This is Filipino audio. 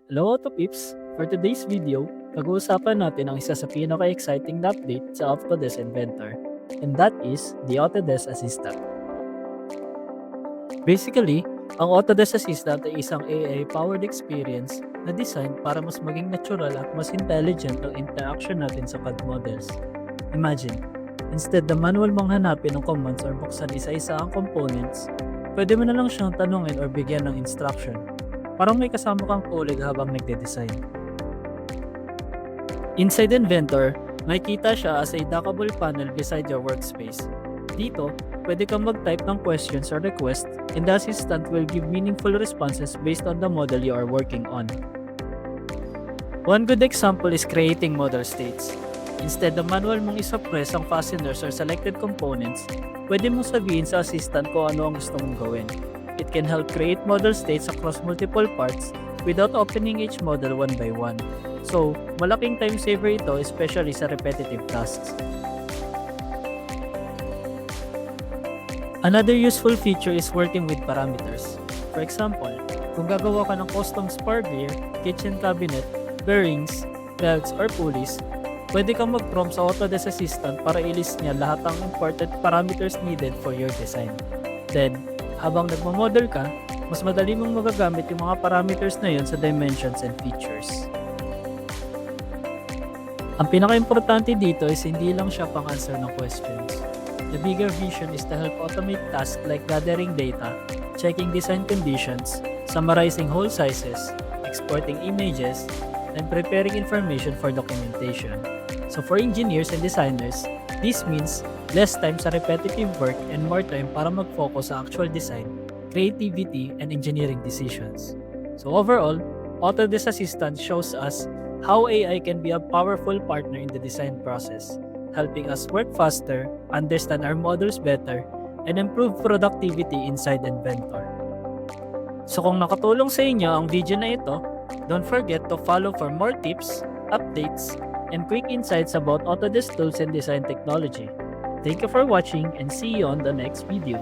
Hello Auto Pips! For today's video, pag-uusapan natin ang isa sa pinaka-exciting na update sa Autodesk Inventor, and that is the Autodesk Assistant. Basically, ang Autodesk Assistant ay isang AI-powered experience na design para mas maging natural at mas intelligent ang interaction natin sa CAD models. Imagine, instead na manual mong hanapin ang commands or buksan isa-isa ang components, pwede mo na lang siyang tanungin or bigyan ng instruction. Parang may kasama kang colleague habang nagde-design. Inside Inventor, makikita siya as a dockable panel beside your workspace. Dito, pwede kang mag-type ng questions or requests and the assistant will give meaningful responses based on the model you are working on. One good example is creating model states. Instead na manual mong isa-press ang fasteners or selected components, pwede mong sabihin sa assistant kung ano ang gusto mong gawin. It can help create model states across multiple parts without opening each model one by one. So, malaking time saver ito especially sa repetitive tasks. Another useful feature is working with parameters. For example, kung gagawa ka ng custom spar gear, kitchen cabinet, bearings, belts, or pulleys, pwede kang mag-prompt sa Autodesk Assistant para i-list niya lahat ng important parameters needed for your design. Then, habang nagmamodel ka, mas madali mong magagamit yung mga parameters na yun sa dimensions and features. Ang pinaka-importante dito is hindi lang siya pang-answer ng questions. The bigger vision is to help automate tasks like gathering data, checking design conditions, summarizing hole sizes, exporting images, and preparing information for documentation. So for engineers and designers, this means less time sa repetitive work and more time para mag-focus sa actual design, creativity, and engineering decisions. So overall, Autodesk Assistant shows us how AI can be a powerful partner in the design process, helping us work faster, understand our models better, and improve productivity inside Inventor. So kung nakatulong sa inyo ang video na ito, don't forget to follow for more tips, updates, and quick insights about Autodesk tools and design technology. Thank you for watching and see you on the next video.